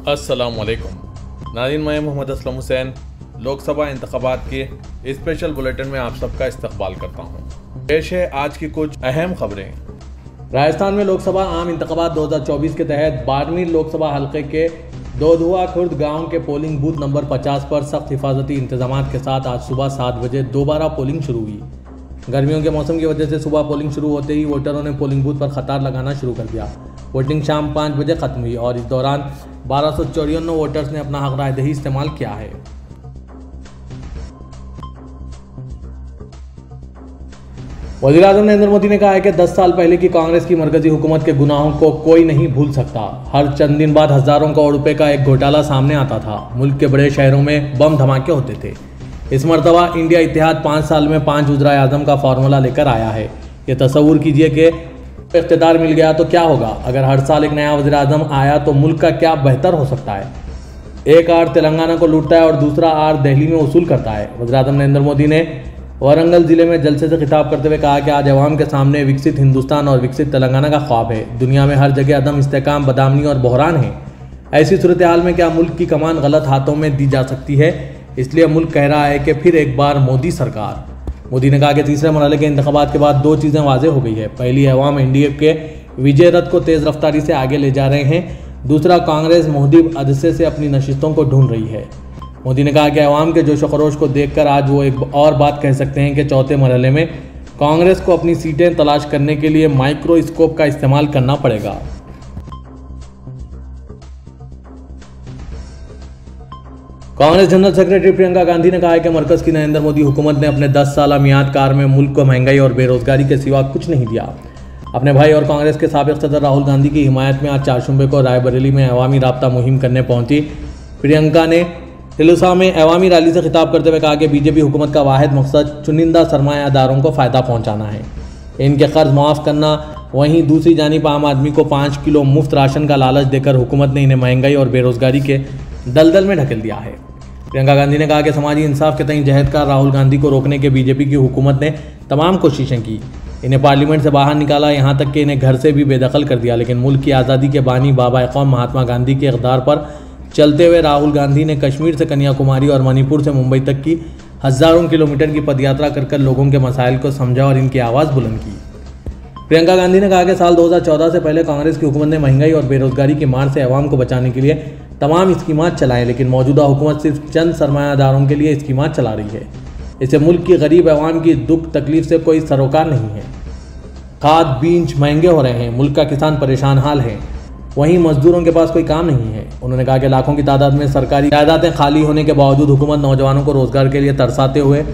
अस्सलामुअलैकुम नाज़रीन, मैं मोहम्मद असलम हुसैन लोकसभा इंतखाबात के स्पेशल बुलेटिन में आप सबका इस्तकबाल करता हूँ। पेश है आज की कुछ अहम खबरें। राजस्थान में लोकसभा आम इंतखाबात 2024 के तहत 12वीं लोकसभा हल्के के दोधुआ खुर्द गांव के पोलिंग बूथ नंबर 50 पर सख्त हिफाजती इंतजाम के साथ आज सुबह 7 बजे दोबारा पोलिंग शुरू हुई। गर्मियों के मौसम की वजह से सुबह पोलिंग शुरू होते ही वोटरों ने पोलिंग बूथ पर कतार लगाना शुरू कर दिया। वोटिंग शाम 5 बजे खत्म हुई और इस दौरान 1254 वोटर्स ने अपना हक रायदही इस्तेमाल किया है। वज़ीर-ए-आज़म नरेंद्र मोदी ने कहा है कि 10 साल पहले की कांग्रेस की मरकजी हुकूमत के गुनाहों को कोई नहीं भूल सकता। हर चंद दिन बाद हजारों करोड़ रुपए का एक घोटाला सामने आता था। मुल्क के बड़े शहरों में बम धमाके होते थे। इस मरतबा इंडिया इत्तेहाद 5 साल में 5 वज़ीर-ए-आज़म का फार्मूला लेकर आया है। ये तस्वुर कीजिए कि इख्तियार मिल गया तो क्या होगा। अगर हर साल एक नया वज़ीर-ए-आज़म आया तो मुल्क का क्या बेहतर हो सकता है। एक आर तेलंगाना को लूटता है और दूसरा आर दिल्ली में वसूल करता है। वज़ीर-ए-आज़म नरेंद्र मोदी ने वारंगल जिले में जलसे से खिताब करते हुए कहा कि आज अवाम के सामने विकसित हिंदुस्तान और विकसित तेलंगाना का ख्वाब है। दुनिया में हर जगह अदम इस्तेकाम, बदआमनी और बहरान है। ऐसी सूरत हाल में क्या मुल्क की कमान गलत हाथों में दी जा सकती है। इसलिए मुल्क कह रहा है कि फिर एक बार मोदी सरकार। मोदी ने कहा कि तीसरे मरहले के इंतखाबात के बाद 2 चीज़ें वाज़ेह हो गई है। पहली, अवाम एनडीए के विजय रथ को तेज़ रफ्तारी से आगे ले जा रहे हैं। दूसरा, कांग्रेस मुहदिब अदसे से अपनी नशिस्तों को ढूंढ रही है। मोदी ने कहा कि अवाम के जोश खरोश को देखकर आज वो एक और बात कह सकते हैं कि चौथे मरहले में कांग्रेस को अपनी सीटें तलाश करने के लिए माइक्रोस्कोप का इस्तेमाल करना पड़ेगा। कांग्रेस जनरल सेक्रेटरी प्रियंका गांधी ने कहा है कि मरकज की नरेंद्र मोदी हुकूमत ने अपने 10 साल मियाद कार में मुल्क को महंगाई और बेरोजगारी के सिवा कुछ नहीं दिया। अपने भाई और कांग्रेस के साबिक सदर राहुल गांधी की हिमायत में आज चारशंबे को रायबरेली में अवामी राब्ता मुहिम करने पहुंची। प्रियंका ने तिलुसा में अवामी रैली से खिताब करते हुए कहा कि बीजेपी हुकूमत का वाहिद मकसद चुनिंदा सरमायादारों को फ़ायदा पहुंचाना है, इनके कर्ज माफ़ करना। वहीं दूसरी जानिब आम आदमी को 5 किलो मुफ्त राशन का लालच देकर हुकूमत ने इन्हें महंगाई और बेरोजगारी के दलदल में ढकेल दिया है। प्रियंका गांधी ने कहा कि समाजी इंसाफ के तय जहदकार राहुल गांधी को रोकने के बीजेपी की हुकूमत ने तमाम कोशिशें की। इन्हें पार्लियामेंट से बाहर निकाला, यहाँ तक कि इन्हें घर से भी बेदखल कर दिया। लेकिन मुल्क की आज़ादी के बानी बाबा कौम महात्मा गांधी के इक़्तिदार पर चलते हुए राहुल गांधी ने कश्मीर से कन्याकुमारी और मणिपुर से मुंबई तक की हज़ारों किलोमीटर की पदयात्रा कर लोगों के मसाइल को समझा और इनकी आवाज़ बुलंद की। प्रियंका गांधी ने कहा कि साल 2014 से पहले कांग्रेस की हुकूमत ने महंगाई और बेरोजगारी की मार से अवाम को बचाने के लिए तमाम स्कीमात चलाएं, लेकिन मौजूदा हुकूमत सिर्फ चंद सरमायादारों के लिए स्कीमात चला रही है। इससे मुल्क की गरीब अवाम की दुख तकलीफ से कोई सरोकार नहीं है। खाद बीज महंगे हो रहे हैं, मुल्क का किसान परेशान हाल है, वहीं मजदूरों के पास कोई काम नहीं है। उन्होंने कहा कि लाखों की तादाद में सरकारी जायदादें खाली होने के बावजूद हुकूमत नौजवानों को रोजगार के लिए तरसाते हुए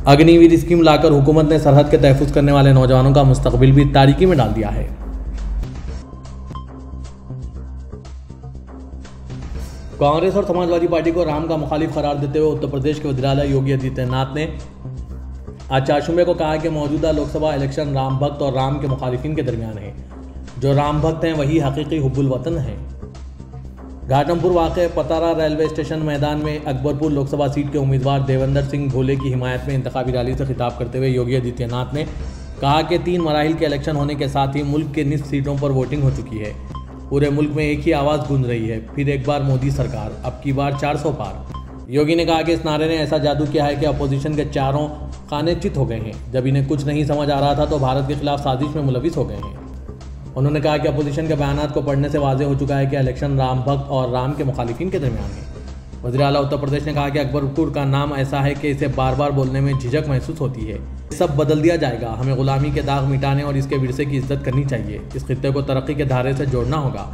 अग्निवीर स्कीम लाकर हुकूमत ने सरहद के तहफ़्फ़ुज़ करने वाले नौजवानों का मुस्तकबिल भी तारीकी में डाल दिया है। कांग्रेस और समाजवादी पार्टी को राम का मुखालिफ करार देते हुए उत्तर प्रदेश के वज़ीर-ए-आला योगी आदित्यनाथ ने आज चारशंबे को कहा कि मौजूदा लोकसभा इलेक्शन राम भक्त और राम के मुखालिफिन के दरमियान है। जो राम भक्त हैं वही हकीकी हुब्बुल वतन हैं। घाटमपुर वाक़े पतारा रेलवे स्टेशन मैदान में अकबरपुर लोकसभा सीट के उम्मीदवार देवेंद्र सिंह भोले की हिमायत में इंतखाबी रैली से खिताब करते हुए योगी आदित्यनाथ ने कहा कि 3 मराहिल के इलेक्शन होने के साथ ही मुल्क के निस सीटों पर वोटिंग हो चुकी है। पूरे मुल्क में एक ही आवाज़ गूंज रही है, फिर एक बार मोदी सरकार, अब की बार 400 पार। योगी ने कहा कि इस नारे ने ऐसा जादू किया है कि अपोजिशन के चारों खाने चित हो गए हैं। जब इन्हें कुछ नहीं समझ आ रहा था तो भारत के खिलाफ साजिश में मुलविस हो गए हैं। उन्होंने कहा कि अपोजिशन के बयानात को पढ़ने से वाज़ेह हो चुका है कि इलेक्शन राम भक्त और राम के मुखालिफिन के दरमियान है। वज़ीर-ए-आला उत्तर प्रदेश ने कहा कि अकबरपुर का नाम ऐसा है कि इसे बार बार बोलने में झिझक महसूस होती है। सब बदल दिया जाएगा। हमें गुलामी के दाग मिटाने और इसके विरसे की इज्जत करनी चाहिए। इस खित्ते को तरक्की के धारे से जोड़ना होगा।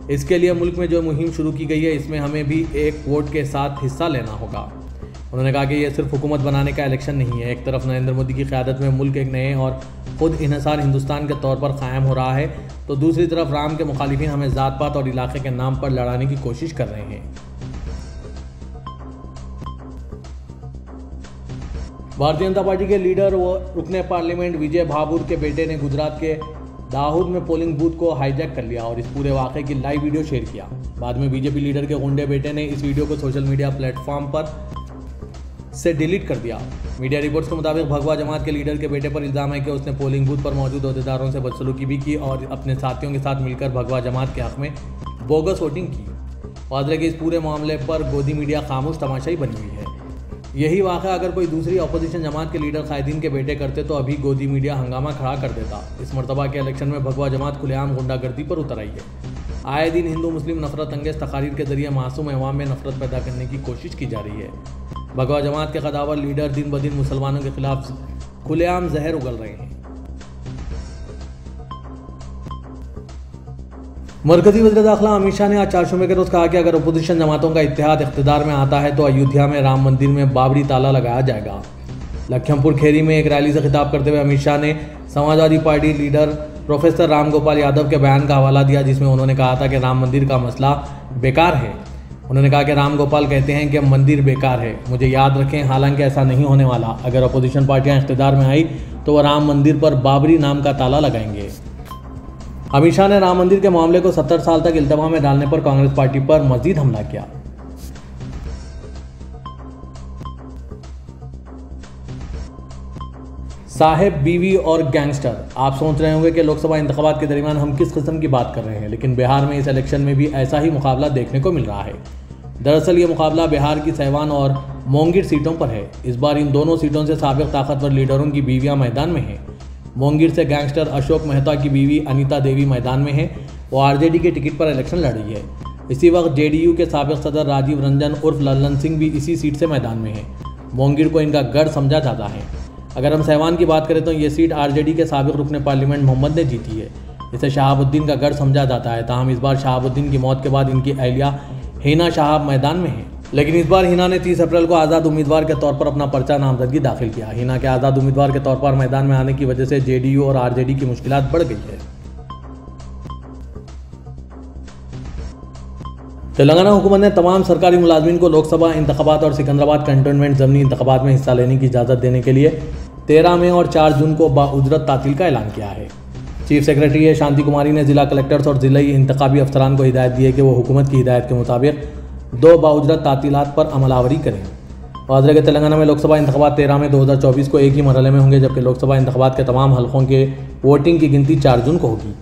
इसके लिए मुल्क में जो मुहिम शुरू की गई है इसमें हमें भी एक वोट के साथ हिस्सा लेना होगा। उन्होंने कहा कि यह सिर्फ हुकूमत बनाने का इलेक्शन नहीं है। एक तरफ नरेंद्र मोदी की क़यादत में मुल्क एक नए और खुद इन्हिसार हिंदुस्तान के तौर पर कायम हो रहा है, तो दूसरी तरफ राम के मुखालिफिन हमें ज़ात पात और इलाके के नाम पर लड़ाने की कोशिश कर रहे हैं। भारतीय जनता पार्टी के लीडर व रुकने पार्लियामेंट विजय भाभुर के बेटे ने गुजरात के दाहोद में पोलिंग बूथ को हाईजैक कर लिया और इस पूरे वाक़े की लाइव वीडियो शेयर किया। बाद में बीजेपी लीडर के गुंडे बेटे ने इस वीडियो को सोशल मीडिया प्लेटफॉर्म पर से डिलीट कर दिया। मीडिया रिपोर्ट्स के मुताबिक भगवा जमात के लीडर के बेटे पर इल्ज़ाम है कि उसने पोलिंग बूथ पर मौजूद अहदेदारों से बदसलूकी भी की और अपने साथियों के साथ मिलकर भगवा जमात के हक़ में बोगस वोटिंग की। वादरे के इस पूरे मामले पर गोदी मीडिया खामोश तमाशाई बनी हुई है। यही वाक़या अगर कोई दूसरी अपोजिशन जमात के लीडर कायदीन के बेटे करते तो अभी गोदी मीडिया हंगामा खड़ा कर देता। इस मरतबा के इलेक्शन में भगवा जमात खुलेआम गुंडागर्दी पर उतर आई है। आए दिन हिंदू मुस्लिम नफरत अंगेज तकारीर के जरिए मासूम अवाम में नफरत पैदा करने की कोशिश की जा रही है। भगवा जमात के कदावर लीडर दिन ब दिन मुसलमानों के खिलाफ खुलेआम जहर उगल रहे हैं। मरकजी वज़ीर दाखिला अमित शाह ने आज चारशंबे के रोज कहा कि अगर अपोजिशन जमातों का इत्तेहाद इख्तिदार में आता है तो अयोध्या में राम मंदिर में बाबरी ताला लगाया जाएगा। लखीमपुर खेरी में एक रैली से खिताब करते हुए अमित शाह ने Samajwadi party leader professor Ram Gopal Yadav के बयान का हवाला दिया, जिसमें उन्होंने कहा था कि राम मंदिर का मसला बेकार है। उन्होंने कहा कि राम गोपाल कहते हैं कि मंदिर बेकार है। मुझे याद रखें, हालांकि ऐसा नहीं होने वाला। अगर अपोजिशन पार्टियां इख्तिदार में आई तो वह राम मंदिर पर बाबरी नाम का ताला लगाएंगे। अमित शाह ने राम मंदिर के मामले को 70 साल तक इल्तवा में डालने पर कांग्रेस पार्टी पर मजीद हमला किया। साहेब, बीवी और गैंगस्टर। आप सोच रहे होंगे कि लोकसभा इंतखाबात के दरमियान हम किस किस्म की बात कर रहे हैं, लेकिन बिहार में इस इलेक्शन में भी ऐसा ही मुकाबला देखने को मिल रहा है। दरअसल ये मुकाबला बिहार की सैवान और मोंगिर सीटों पर है। इस बार इन दोनों सीटों से साबिक ताकतवर लीडरों की बीवियां मैदान में हैं। मोंगिर से गैंगस्टर अशोक मेहता की बीवी अनीता देवी मैदान में है। वो आरजेडी के टिकट पर इलेक्शन लड़ रही है। इसी वक्त जेडीयू के साबिक सदर राजीव रंजन उर्फ लल्लन सिंह भी इसी सीट से मैदान में है। मोंगिर को इनका गढ़ समझा जाता है। अगर हम सैवान की बात करें तो ये सीट आरजेडी के साबिक रुकने पार्लियामेंट मोहम्मद ने जीती है। इसे शहाबुद्दीन का गढ़ समझा जाता है। ताहम इस बार शहाबुद्दीन की मौत के बाद इनकी अहलिया हिना शहाब मैदान में है, लेकिन इस बार हिना ने 30 अप्रैल को आज़ाद उम्मीदवार के तौर पर अपना पर्चा नामजदगी दाखिल किया। हिना के आज़ाद उम्मीदवार के तौर पर मैदान में आने की वजह से जेडीयू और आरजेडी की मुश्किलात बढ़ गई है। तेलंगाना हुकूमत ने तमाम सरकारी मुलाजमीन को लोकसभा इंतखाबात और सिकंदराबाद कंटोनमेंट ज़मीनी इंतखाबात में हिस्सा लेने की इजाज़त देने के लिए 13 मई और 4 जून को बाउजरत तातील का ऐलान किया है। चीफ सेक्रेटरी ए शांति कुमारी ने जिला कलेक्टर्स और जिला इंतखाबी अफसरान को हिदायत दी है कि वो हुकूमत की हिदायत के मुताबिक 2 बाउजरत तातीलात पर अमलावरी करें। वाज़ेह के तेलंगाना में लोकसभा इंतखाबात 13 मई 2024 को एक ही मरहले में होंगे, जबकि लोकसभा इंतखाबात के तमाम हलकों के वोटिंग की गिनती 4 जून को होगी।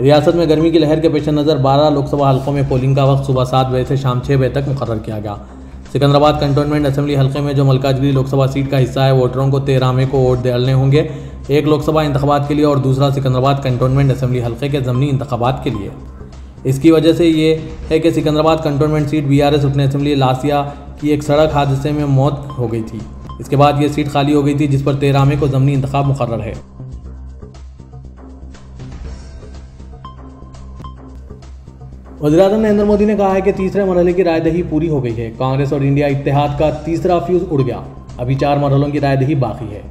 रियासत में गर्मी की लहर के पेश नज़र 12 लोकसभा हलकों में पोलिंग का वक्त सुबह 7 बजे से शाम 6 बजे तक मुकर्रर किया गया। सिकंदराबाद कंटोनमेंट असेंबली हल्के में जो मलकाजगिरी लोकसभा सीट का हिस्सा है, वोटरों को 13 मई को वोट डालने होंगे, एक लोकसभा इंतखाबात के लिए और दूसरा सिकंदराबाद कंटोनमेंट असेंबली हल्के के ज़मीनी इंतखाबात के लिए। इसकी वजह से ये है कि सिकंदराबाद कंटोनमेंट सीट बीआरएस रुकन असेंबली लासिया की एक सड़क हादसे में मौत हो गई थी। इसके बाद ये सीट खाली हो गई थी, जिस पर 13 मई को ज़मीनी इंतखाब मुकर्रर है। वज़ीर-ए-आज़म नरेंद्र मोदी ने कहा है कि तीसरे मरहले की रायदही पूरी हो गई है। कांग्रेस और इंडिया इत्तेहाद का तीसरा फ्यूज उड़ गया। अभी 4 मरहलों की रायदही बाकी है।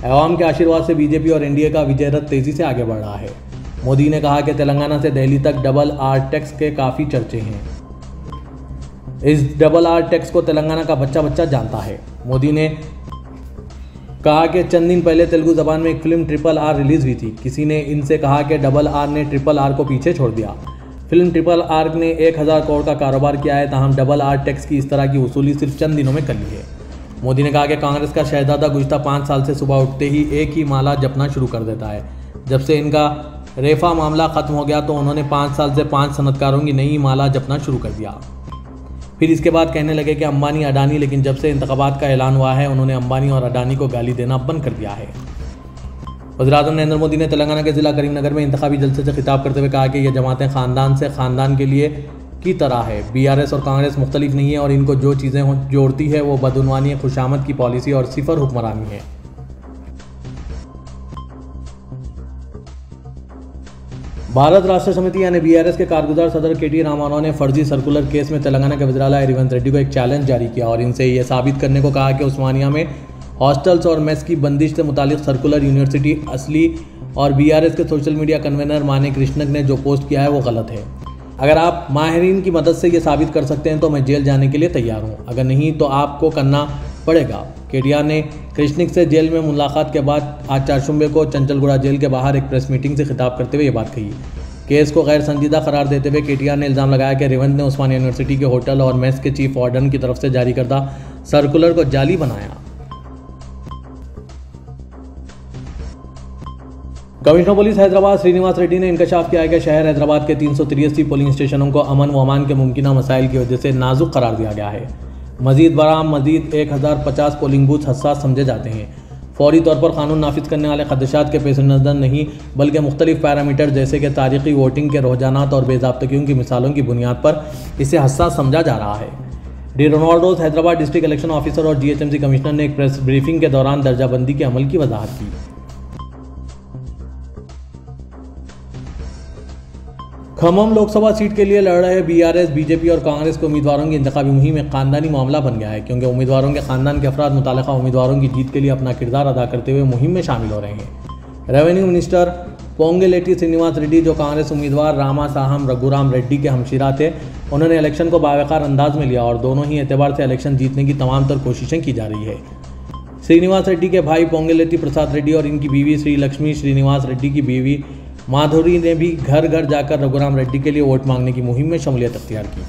अवाम के आशीर्वाद से बीजेपी और एनडीए का विजय रथ तेजी से आगे बढ़ रहा है। मोदी ने कहा कि तेलंगाना से दिल्ली तक डबल आर टैक्स के काफ़ी चर्चे हैं। इस डबल आर टैक्स को तेलंगाना का बच्चा बच्चा जानता है। मोदी ने कहा कि चंद दिन पहले तेलुगु जबान में एक फिल्म ट्रिपल आर रिलीज हुई थी। किसी ने इनसे कहा कि डबल आर ने ट्रिपल आर को पीछे छोड़ दिया। फिल्म ट्रिपल आर ने 1000 करोड़ का कारोबार किया है, ताहम डबल आर टैक्स की इस तरह की वसूली सिर्फ चंद दिनों में कर ली है। मोदी ने कहा कि कांग्रेस का शहजादा गुज़िश्ता 5 साल से सुबह उठते ही एक ही माला जपना शुरू कर देता है। जब से इनका रेफा मामला ख़त्म हो गया तो उन्होंने 5 साल से 5 सनतकारों की नई माला जपना शुरू कर दिया। फिर इसके बाद कहने लगे कि अंबानी अडानी, लेकिन जब से इंतखाबात का ऐलान हुआ है उन्होंने अंबानी और अडानी को गाली देना बंद कर दिया है। वज़ीर-ए-आज़म नरेंद्र मोदी ने तेलंगाना के ज़िला करीमनगर में इंतखाबी जलसे से खिताब करते हुए कहा कि ये जमातें ख़ानदान से ख़ानदान के लिए की तरह है। बीआरएस और कांग्रेस मुख्तलिफ नहीं है और इनको जो चीज़ें जोड़ती है वो बदउनवानी, खुशामद की पॉलिसी और सिफर हुक्मरानी है। भारत राष्ट्र समिति यानी बीआरएस के कारगुजार सदर केटी रामाराव ने फर्जी सर्कुलर केस में तेलंगाना के वज़ीर-ए-आला रेवंत रेड्डी को एक चैलेंज जारी किया और इनसे ये साबित करने को कहा कि उस्मानिया में हॉस्टल्स और मेस की बंदिश से मुतालिक सर्कुलर यूनिवर्सिटी असली और बीआरएस के सोशल मीडिया कन्वेनर माने कृष्णक ने जो पोस्ट किया है वो गलत है। अगर आप माहिरीन की मदद से ये साबित कर सकते हैं तो मैं जेल जाने के लिए तैयार हूँ, अगर नहीं तो आपको करना पड़ेगा। केटीआर ने कृष्णिक से जेल में मुलाकात के बाद आज चारशुम्बे को चंचलगुड़ा जेल के बाहर एक प्रेस मीटिंग से खिताब करते हुए ये बात कही। केस को गैर संजीदा करार देते हुए केटीआर ने इल्ज़ाम लगाया कि रेवंत ने उस्मानिया यूनिवर्सिटी के होटल और मेस के चीफ वार्डन की तरफ से जारी करदा सर्कुलर को जाली बनाया। कमिश्नर पुलिस हैदराबाद श्रीनिवास रेड्डी ने इंकशाफ किया है कि शहर हैदराबाद के 383 पोलिंग स्टेशनों को अमन व अमान के मुमकिन मसाइल की वजह से नाजुक करार दिया गया है। मजीद बराम 1050 पोलिंग बूथ हसास समझे जाते हैं। फौरी तौर पर कानून नाफिज करने वाले खदशात के पेश नज़र नहीं बल्कि मुख्तलिफ पैरामीटर जैसे कि तारीखी वोटिंग के रुझानात और बेज़ाब्तगियों की मिसालों की बुनियाद पर इसे हसास समझा जा रहा है। D Ronald Ross Hyderabad district election officer और GHMC कमिश्नर ने एक प्रेस ब्रीफिंग के दौरान दर्जाबंदी के अमल की वजाहत की। खम्मम लोकसभा सीट के लिए लड़ रहे BRS, BJP और कांग्रेस के उम्मीदवारों की इंतखाबी मुहिम एक खानदानी मामला बन गया है, क्योंकि उम्मीदवारों के खानदान के अफराद मुतालिका उम्मीदवारों की जीत के लिए अपना किरदार अदा करते हुए मुहिम में शामिल हो रहे हैं। रेवेन्यू मिनिस्टर पोंगुलेटी श्रीनिवास रेड्डी, जो कांग्रेस उम्मीदवार रामासाहम रघुराम रेड्डी के हमशीरा थे, उन्होंने इलेक्शन को बावकार अंदाज में लिया और दोनों ही एतबार से इलेक्शन जीतने की तमाम तर कोशिशें की जा रही है। श्रीनिवास रेड्डी के भाई पोंगुलेटी प्रसाद रेड्डी और इनकी बीवी श्री लक्ष्मी श्रीनिवास रेड्डी की बीवी माधुरी ने भी घर घर जाकर रघुराम रेड्डी के लिए वोट मांगने की मुहिम में शमूलियत अख्तियार की।